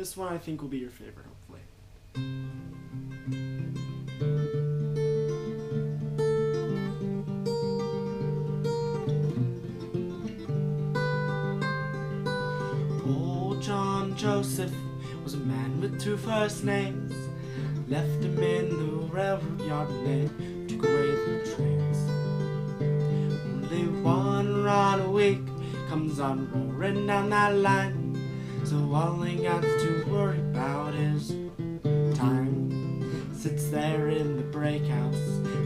This one I think will be your favorite, hopefully. Old John Joseph was a man with two first names. Left him in the railroad yard and they took away the trains. Only one run a week comes on roaring down that line. So all he got to worry about is time. Sits there in the break house,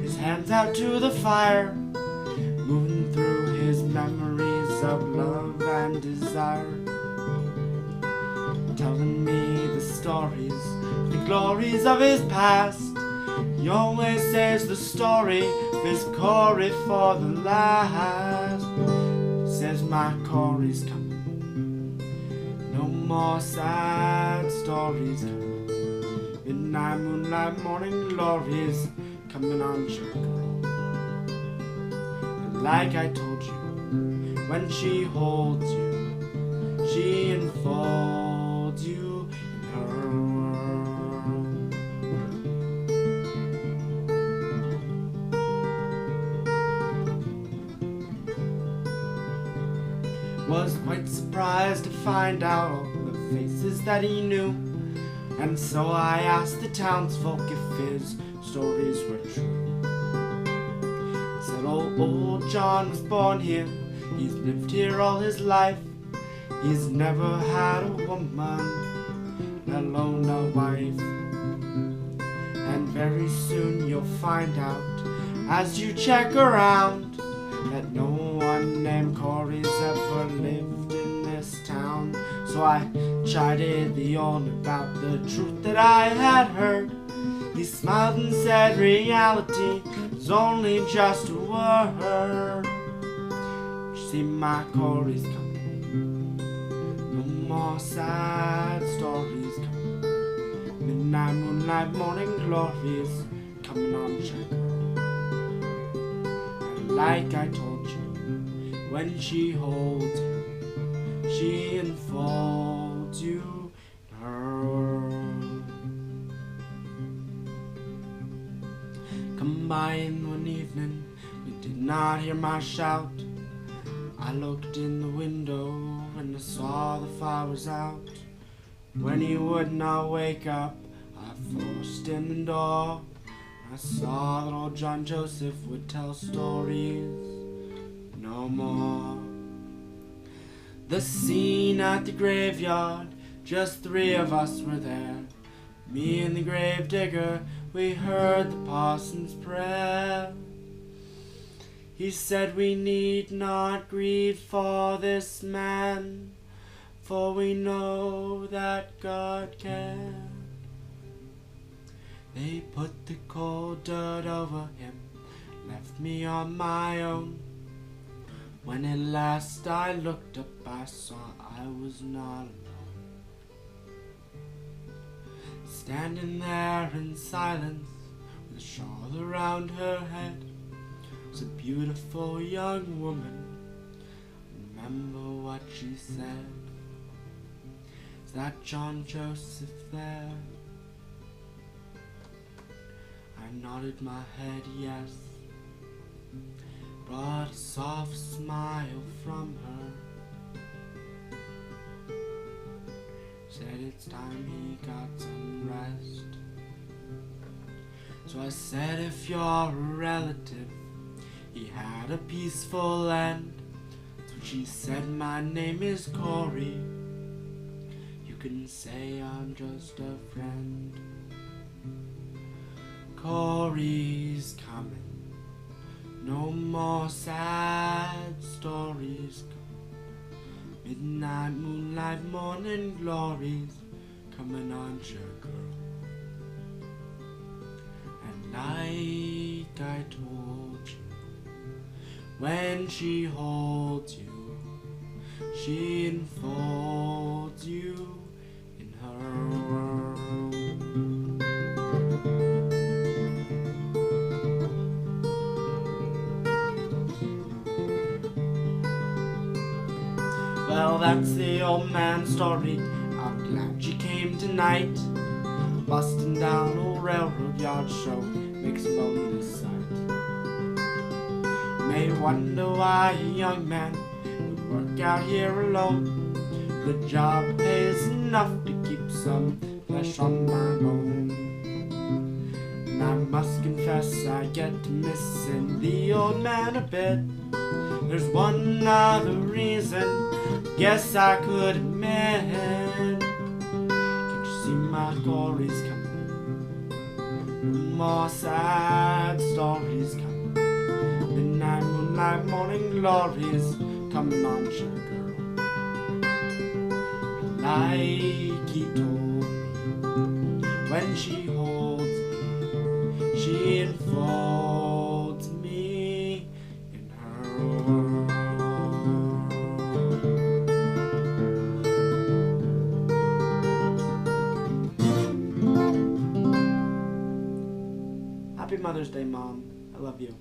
his hands out to the fire, moving through his memories of love and desire, telling me the stories, the glories of his past. He always says the story of his Corey for the last. Says my Corey's coming, no more sad stories coming. Midnight, moonlight, morning glories coming on your girl. And like I told you, when she holds you, she enfolds you in her world. Was quite surprised to find out all the faces that he knew, and so I asked the townsfolk if his stories were true. Said old John was born here, he's lived here all his life. He's never had a woman, let alone a wife. And very soon you'll find out, as you check around, that no one named Corey's ever lived in this town. So I chided the owner about the truth that I had heard. He smiled and said reality is only just a word. You see, my Corey's coming, no more sad stories coming. Midnight, moonlight, morning glories coming on your girl. And like I told you, when she holds you, she enfolds you in her world. Come by in one evening, you did not hear my shout. I looked in the window and I saw the fire was out. When he would not wake up, I forced in the door. I saw that old John Joseph would tell stories no more. The scene at the graveyard, just three of us were there. Me and the grave digger, we heard the parson's prayer. He said we need not grieve for this man, for we know that God can. They put the cold dirt over him, left me on my own. When at last I looked up, I saw I was not alone. Standing there in silence, with a shawl around her head, was a beautiful young woman. Remember what she said? Is that John Joseph there? I nodded my head yes, brought a soft smile from her. Said it's time he got some rest. So I said, if you're a relative, he had a peaceful end. So she said, my name is Corey, you can say I'm just a friend. Corey's coming, no more sad stories coming. Midnight, moonlight, morning glories coming on your girl. And like I told you, when she holds you, she enfolds you in her world. Well, that's the old man's story. I'm glad she came tonight, busting down old railroad yard show makes a lonely sight. May wonder why a young man would work out here alone. The job pays enough to keep some flesh on my bone. And I must confess I get to missing the old man a bit. There's one other reason, guess I could admit. Can't you see my glories coming? No more sad stories coming. Midnight, moonlight, morning glories coming on, sugar girl. Like he told me, when she holds me, she enfolds me in her world. Happy Mother's Day, Mom. I love you.